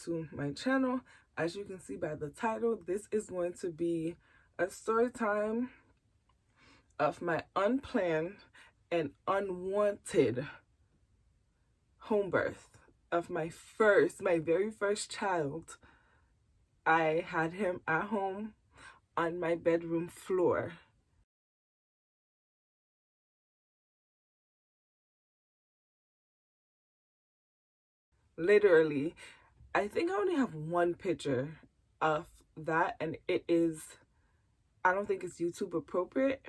to my channel. As you can see by the title, this is going to be a story time of my unplanned and unwanted home birth of my very first child. I had him at home on my bedroom floor. Literally, I think I only have one picture of that, and I don't think it's YouTube appropriate,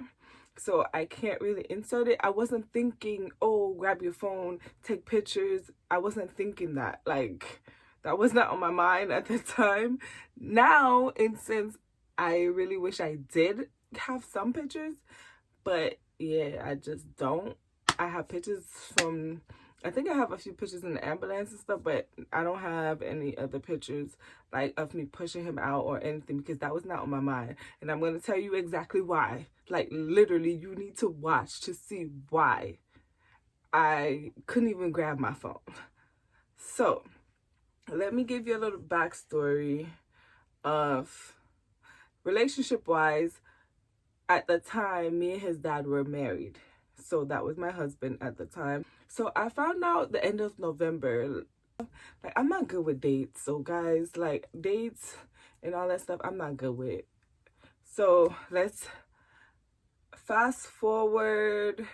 so I can't really insert it. I wasn't thinking, oh, grab your phone, take pictures. I wasn't thinking that. Like, that was not on my mind at the time. Now, and since I really wish I did have some pictures, but yeah, I just don't. I have pictures from, I think I have a few pictures in the ambulance and stuff, but I don't have any other pictures like of me pushing him out or anything, because that was not on my mind. And I'm going to tell you exactly why. Like, literally, you need to watch to see why I couldn't even grab my phone. So let me give you a little backstory of relationship wise. At the time, me and his dad were married. So that was my husband at the time. So I found out the end of November. Like, I'm not good with dates. So guys, like, dates and all that stuff, I'm not good with. So let's fast forward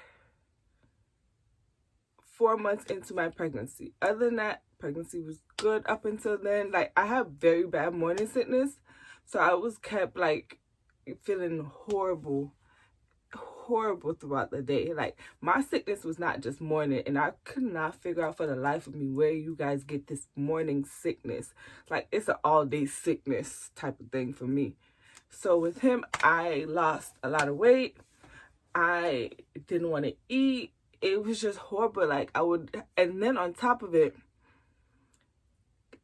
4 months into my pregnancy. Other than that, pregnancy was good up until then. Like, I had very bad morning sickness. So I was kept like feeling horrible throughout the day. Like, my sickness was not just morning, and I could not figure out for the life of me where you guys get this morning sickness. Like, it's an all-day sickness type of thing for me. So with him, I lost a lot of weight. I didn't want to eat. It was just horrible. Like, and then on top of it,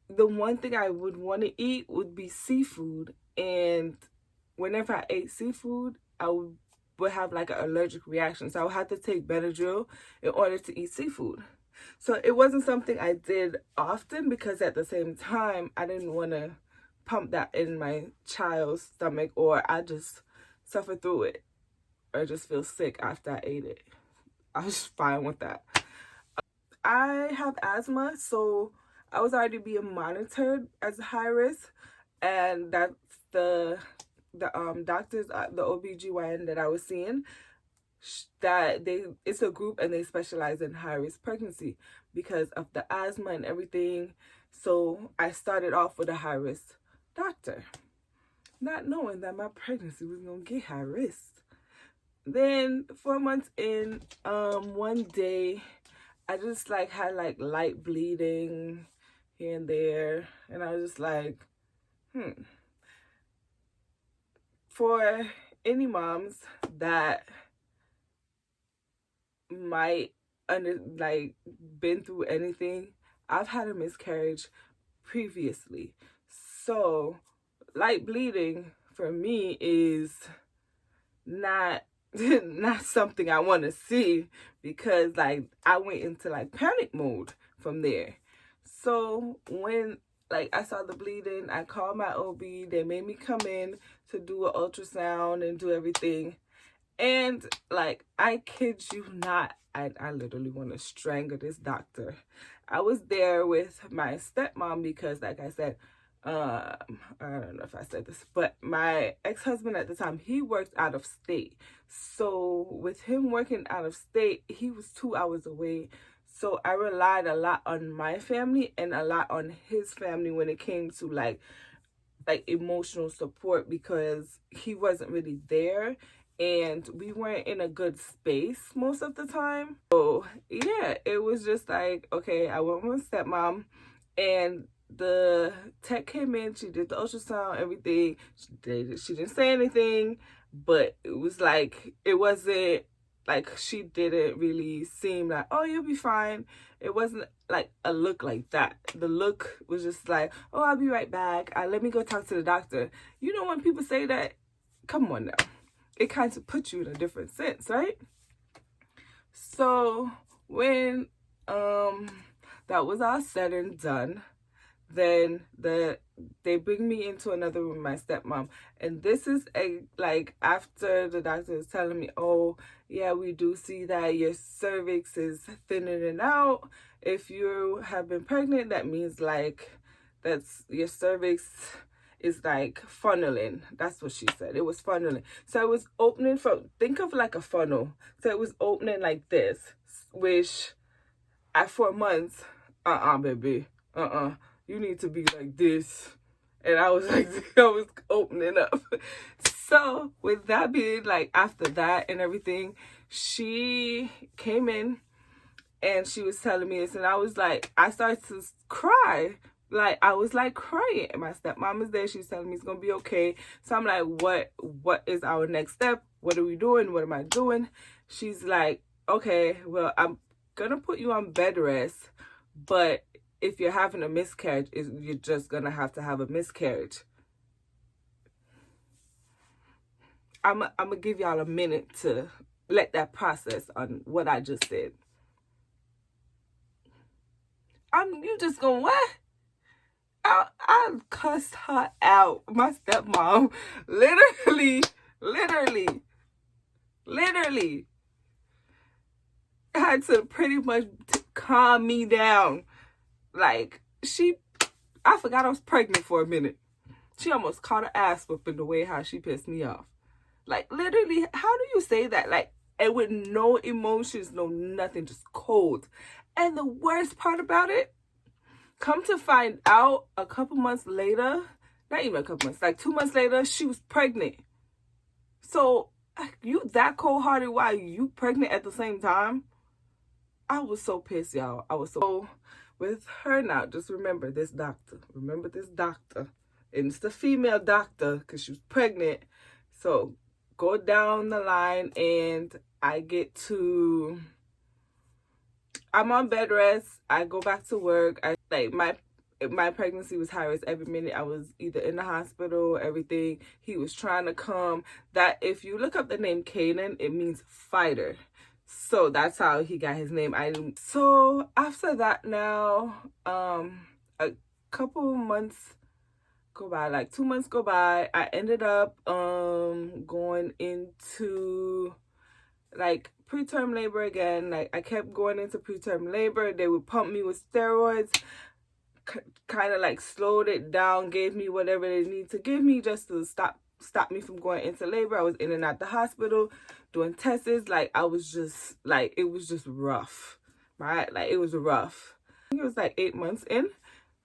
the one thing I would want to eat would be seafood, and whenever I ate seafood, I would have like an allergic reaction. So I would have to take Benadryl in order to eat seafood. So it wasn't something I did often, because at the same time, I didn't want to pump that in my child's stomach, or I just suffer through it, or just feel sick after I ate it. I was fine with that. I have asthma, so I was already being monitored as high risk, and that's the doctors, the OBGYN that I was seeing, that it's a group and they specialize in high risk pregnancy because of the asthma and everything. So I started off with a high risk doctor, not knowing that my pregnancy was gonna get high risk. Then 4 months in, one day I just like had like light bleeding here and there, and I was just like, For any moms that might been through anything, I've had a miscarriage previously. So light bleeding for me is not not something I want to see, because like I went into like panic mode from there. So when like I saw the bleeding, I called my OB. They made me come in to do an ultrasound and do everything. And like, I kid you not, I literally want to strangle this doctor. I was there with my stepmom because, like I said, I don't know if I said this, but my ex-husband at the time, he worked out of state. So with him working out of state, he was 2 hours away. So I relied a lot on my family and a lot on his family when it came to like emotional support, because he wasn't really there and we weren't in a good space most of the time. So yeah, it was just like, okay, I went with my stepmom, and the tech came in, she did the ultrasound, everything. She didn't say anything, but it was like, it wasn't like, she didn't really seem like, oh, you'll be fine. It wasn't like a look like that. The look was just like, oh, I'll be right back. Let me go talk to the doctor. You know, when people say that, come on now. It kind of puts you in a different sense, right? So when that was all said and done, Then they bring me into another room, my stepmom. And this is after the doctor is telling me, oh, yeah, we do see that your cervix is thinning out. If you have been pregnant, that means that's your cervix is funneling. That's what she said. It was funneling. So it was opening think of like a funnel. So it was opening like this, which at 4 months, baby, you need to be like this. And I was like, I was opening up. So with that being after that and everything, she came in and she was telling me this, and I was I started to cry. I was crying. My stepmom is there. She's telling me it's gonna be okay. So I'm like, what is our next step? What are we doing? What am I doing? She's like, okay, well, I'm gonna put you on bed rest, but if you're having a miscarriage, you're just gonna have to have a miscarriage. I'm gonna give y'all a minute to let that process on what I just said. You just gonna what? I cussed her out. My stepmom literally had to pretty much calm me down. I forgot I was pregnant for a minute. She almost caught her ass whooping the way how she pissed me off. Literally, how do you say that? And with no emotions, no nothing, just cold. And the worst part about it, come to find out a couple months later, not even a couple months, 2 months later, she was pregnant. So you that cold-hearted while you pregnant at the same time? I was so pissed, y'all. I was so with her now. Just remember this doctor. Remember this doctor. And it's the female doctor because she was pregnant. So go down the line and I'm on bed rest. I go back to work. My pregnancy was high risk every minute. I was either in the hospital, everything. He was trying to come. That if you look up the name Canaan, it means fighter. So that's how he got his name. So after that now, a couple months go by, 2 months go by. I ended up going into preterm labor again. I kept going into preterm labor. They would pump me with steroids, kind of slowed it down, gave me whatever they need to give me just to stop me from going into labor. I was in and out the hospital doing tests. I was just it was just rough, right? It was rough. It was 8 months in,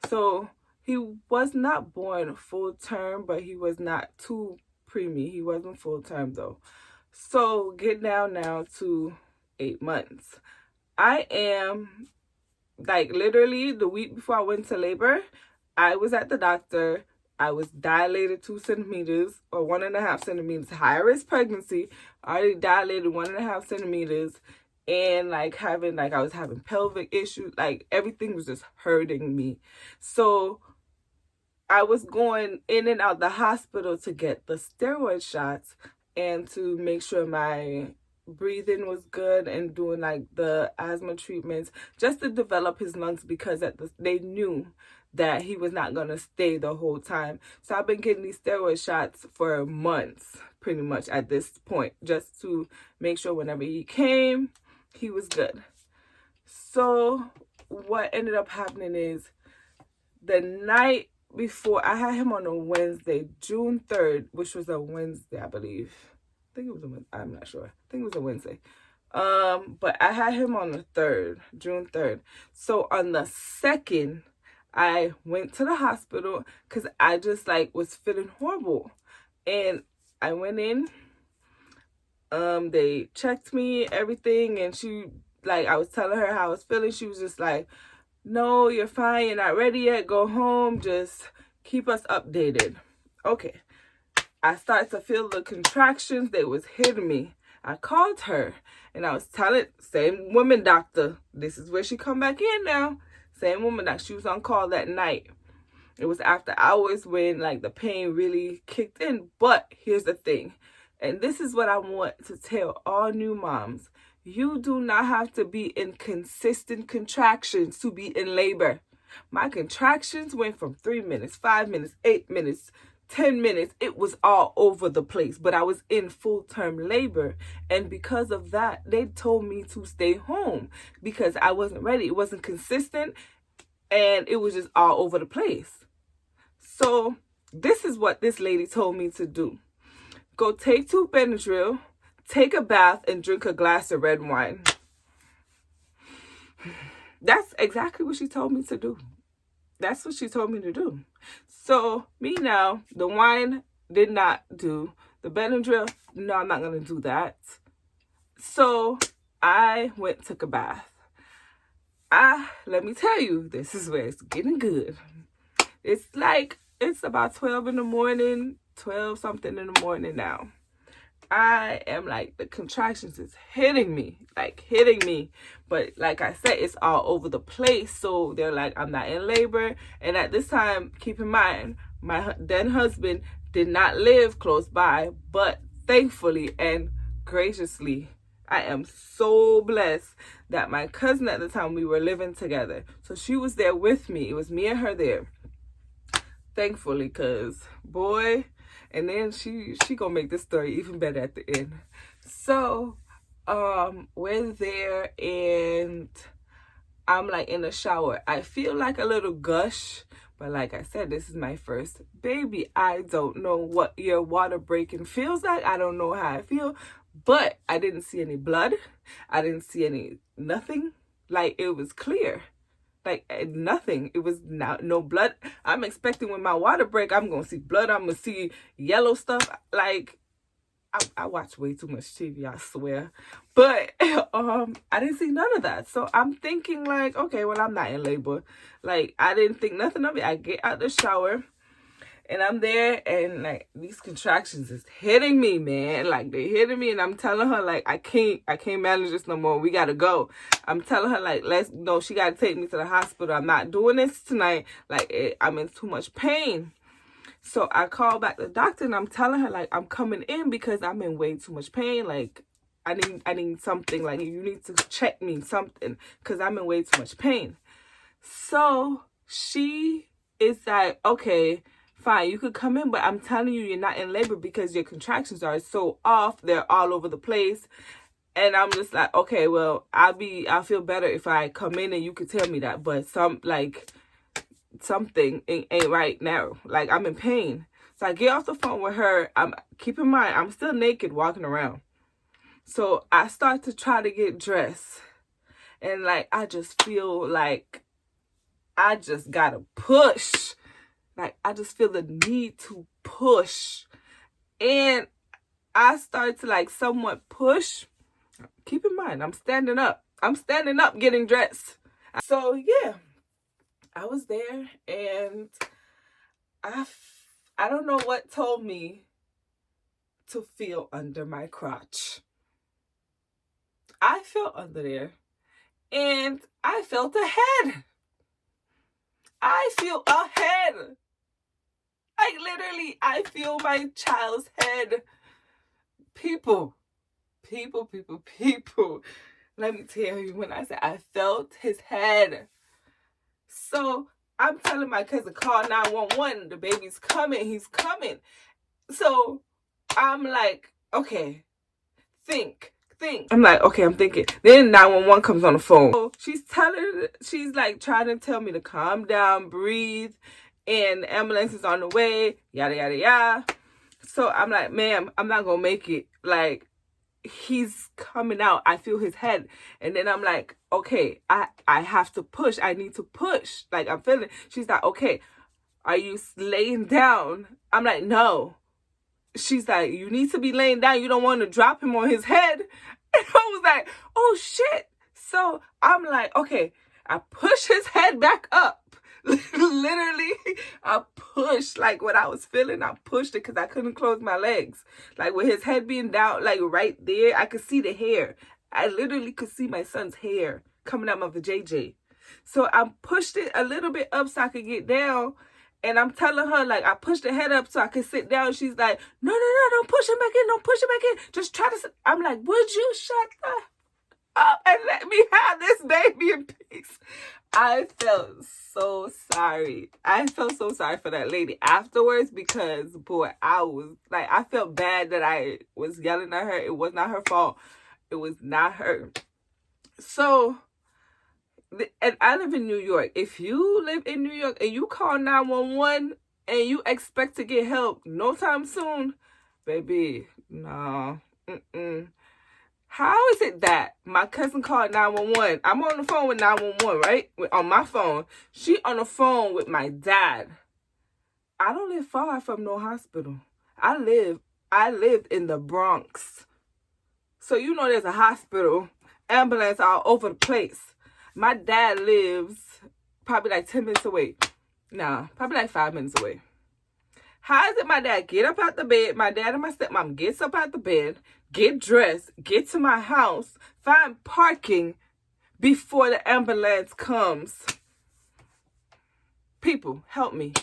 so he was not born full term, but he was not too preemie. He wasn't full term though. So get down now to 8 months. I am literally the week before I went to labor, I was at the doctor. I was dilated 2 centimeters or 1.5 centimeters, high risk pregnancy, already dilated 1.5 centimeters, and I was having pelvic issues. Everything was just hurting me. So I was going in and out the hospital to get the steroid shots and to make sure my breathing was good and doing the asthma treatments just to develop his lungs, because they knew that he was not going to stay the whole time. So I've been getting these steroid shots for months pretty much at this point, just to make sure whenever he came, he was good. So what ended up happening is the night before, I had him on a Wednesday, June 3rd, which was a Wednesday, I believe. I think it was a Wednesday. I'm not sure. I think it was a Wednesday. But I had him on the 3rd, June 3rd. So on the 2nd, I went to the hospital because I just was feeling horrible. And I went in. They checked me, everything, and she I was telling her how I was feeling. She was just no, you're fine. You're not ready yet. Go home. Just keep us updated. Okay. I started to feel the contractions. They was hitting me. I called her and I was telling, same woman doctor. This is where she come back in now. Same woman doctor. She was on call that night. It was after hours when the pain really kicked in. But here's the thing. And this is what I want to tell all new moms. You do not have to be in consistent contractions to be in labor. My contractions went from 3 minutes, 5 minutes, 8 minutes, 10 minutes. It was all over the place, but I was in full-term labor. And because of that, they told me to stay home because I wasn't ready. It wasn't consistent and it was just all over the place. So this is what this lady told me to do. Go take 2 Benadryl, take a bath, and drink a glass of red wine. That's exactly what she told me to do. That's what she told me to do. So me now, the wine did not do. The Benadryl, no, I'm not going to do that. So I went, took a bath. Let me tell you, this is where it's getting good. It's about 12 in the morning, 12 something in the morning now. I am like, the contractions is hitting me. But like I said, it's all over the place. So they're like, I'm not in labor. And at this time, keep in mind, my then husband did not live close by. But thankfully and graciously, I am so blessed that my cousin at the time, we were living together. So she was there with me. It was me and her there. Thankfully, because boy, and then she gonna make this story even better at the end. So we're there and I'm like in the shower. I feel like a little gush, but like I said, this is my first baby. I don't know what your water breaking feels like. I don't know how I feel, but I didn't see any blood. I didn't see nothing. Like, it was clear. Like, nothing. It was no blood. I'm expecting when my water break, I'm going to see blood. I'm going to see yellow stuff. Like, I watch way too much TV, I swear. But I didn't see none of that. So I'm thinking like, okay, well, I'm not in labor. Like, I didn't think nothing of it. I get out the shower and I'm there and like these contractions is hitting me, man. Like, they're hitting me and I'm telling her like, I can't manage this no more. We got to go. I'm telling her like, she got to take me to the hospital. I'm not doing this tonight. Like, I'm in too much pain. So I call back the doctor and I'm telling her like, I'm coming in because I'm in way too much pain. Like, I need something. Like, you need to check me something because I'm in way too much pain. So she is like, okay, fine, you could come in, but I'm telling you, you're not in labor because your contractions are so off. They're all over the place. And I'm just like, okay, well, I'll feel better if I come in and you could tell me that. But something ain't right now. Like, I'm in pain. So I get off the phone with her. Keep in mind, I'm still naked walking around. So I start to try to get dressed. And like, I just feel like I just gotta push. Like, I just feel the need to push. And I start to like somewhat push. Keep in mind, I'm standing up. I'm standing up getting dressed. So yeah, I was there and I don't know what told me to feel under my crotch. I felt under there and I felt a head. I feel a head. Like, literally, I feel my child's head. People. Let me tell you, when I said I felt his head. So I'm telling my cousin, call 911. The baby's coming. He's coming. So I'm like, okay, think. I'm like, okay, I'm thinking. Then 911 comes on the phone. So she's like trying to tell me to calm down, breathe, and the ambulance is on the way, yada, yada, yada. So I'm like, ma'am, I'm not going to make it. Like, he's coming out. I feel his head. And then I'm like, okay, I have to push. I need to push. Like, I'm feeling. She's like, okay, are you laying down? I'm like, no. She's like, you need to be laying down. You don't want to drop him on his head. And I was like, oh, shit. So I'm like, okay, I push his head back up. Literally, I pushed, like, what I was feeling, I pushed it because I couldn't close my legs. Like, with his head being down, like, right there, I could see the hair. I literally could see my son's hair coming out of the JJ. So I pushed it a little bit up so I could get down. And I'm telling her, like, I pushed the head up so I could sit down. She's like, no, don't push him back in. Don't push him back in. Just try to sit. I'm like, would you shut the up and let me have this baby in peace. I felt so sorry. I felt so sorry for that lady afterwards because, boy, I felt bad that I was yelling at her. It was not her fault. It was not her. So, and I live in New York. If you live in New York and you call 911 and you expect to get help no time soon, baby, no. How is it that my cousin called 911? I'm on the phone with 911, right? On my phone. She on the phone with my dad. I don't live far from no hospital. I lived in the Bronx. So you know there's a hospital, ambulance all over the place. My dad lives probably like 10 minutes away. Nah, probably like 5 minutes away. How is it my dad get up out the bed, my dad and my stepmom gets up out the bed, get dressed, get to my house, find parking before the ambulance comes? People, help me.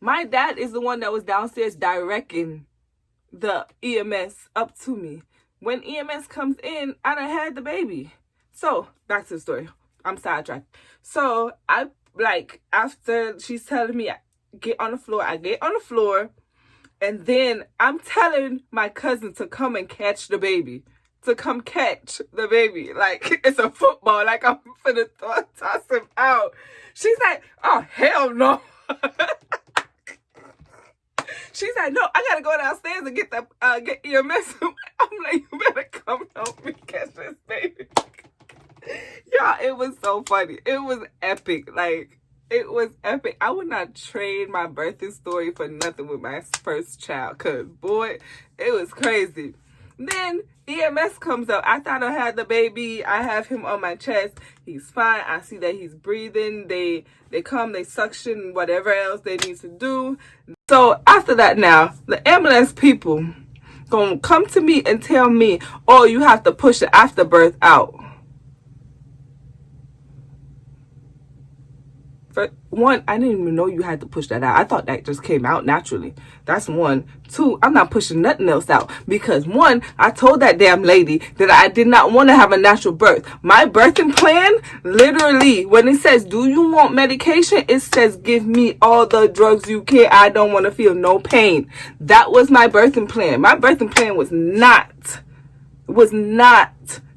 My dad is the one that was downstairs directing the EMS up to me. When EMS comes in, I done had the baby. So, back to the story. I'm sidetracked. So, after she's telling me, get on the floor, I get on the floor. And then I'm telling my cousin to come and catch the baby. To come catch the baby. Like, it's a football. Like, I'm finna toss him out. She's like, oh, hell no. She's like, no, I gotta go downstairs and get EMS. I'm like, you better come help me catch this baby. Y'all, it was so funny. It was epic. Like, it was epic. I would not trade my birthing story for nothing with my first child. Because, boy, it was crazy. Then EMS comes up. I thought I had the baby. I have him on my chest. He's fine. I see that he's breathing. They come, they suction, whatever else they need to do. So after that now, the ambulance people gonna come to me and tell me, oh, you have to push the afterbirth out. For one, I didn't even know you had to push that out. I thought that just came out naturally. That's one. Two, I'm not pushing nothing else out. Because one, I told that damn lady that I did not want to have a natural birth. My birthing plan, literally, when it says, do you want medication? It says, give me all the drugs you can. I don't want to feel no pain. That was my birthing plan. My birthing plan was not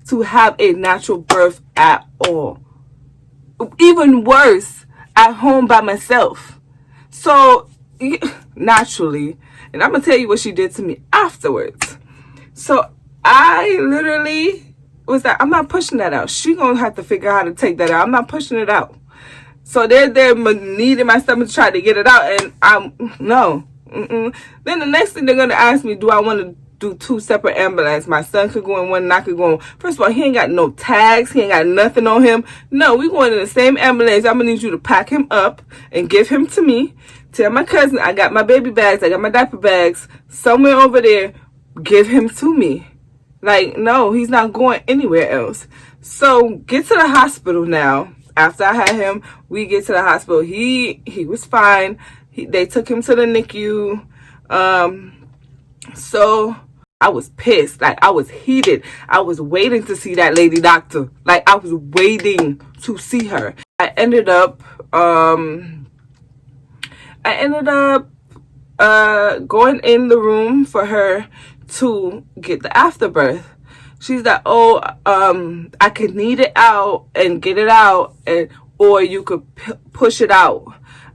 to have a natural birth at all. Even worse, at home by myself. So, naturally, and I'm going to tell you what she did to me afterwards. So, I literally was like, I'm not pushing that out. She going to have to figure out how to take that out. I'm not pushing it out. So, they're kneading my stomach to try to get it out, and no. Then the next thing they're going to ask me, do I want to do 2 separate ambulances? My son could go in one and I could go in. First of all, he ain't got no tags. He ain't got nothing on him. No, we going in the same ambulance. I'm going to need you to pack him up and give him to me. Tell my cousin, I got my baby bags. I got my diaper bags somewhere over there. Give him to me. Like, no, he's not going anywhere else. So, get to the hospital now. After I had him, we get to the hospital. He was fine. They took him to the NICU. So I was pissed. Like, I was heated. I was waiting to see that lady doctor. Like, I was waiting to see her. I ended up going in the room for her to get the afterbirth. She's like, oh, I could knead it out and get it out, or you could push it out.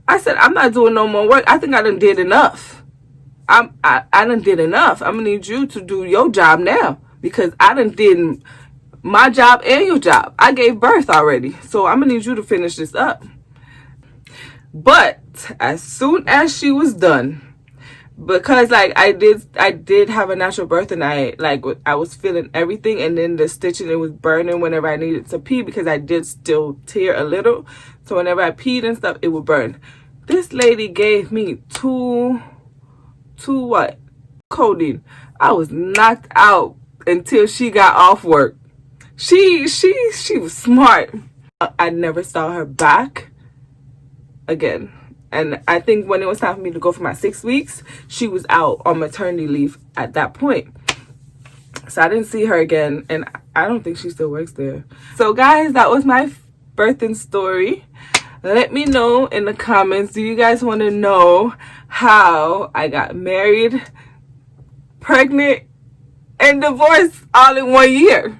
I said, I'm not doing no more work. I think I done did enough. I done did enough. I'm going to need you to do your job now, because I done did my job and your job. I gave birth already. So I'm going to need you to finish this up. But as soon as she was done, because like I did have a natural birth, and I was feeling everything, and then the stitching, it was burning whenever I needed to pee, because I did still tear a little. So whenever I peed and stuff, it would burn. This lady gave me two what? Codeine. I was knocked out until she got off work. She was smart. I never saw her back again. And I think when it was time for me to go for my 6 weeks, she was out on maternity leave at that point. So I didn't see her again. And I don't think she still works there. So guys, that was my birthing story. Let me know in the comments, do you guys want to know how I got married, pregnant, and divorced all in 1 year?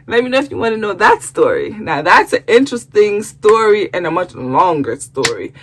Let me know if you want to know that story. Now, that's an interesting story and a much longer story.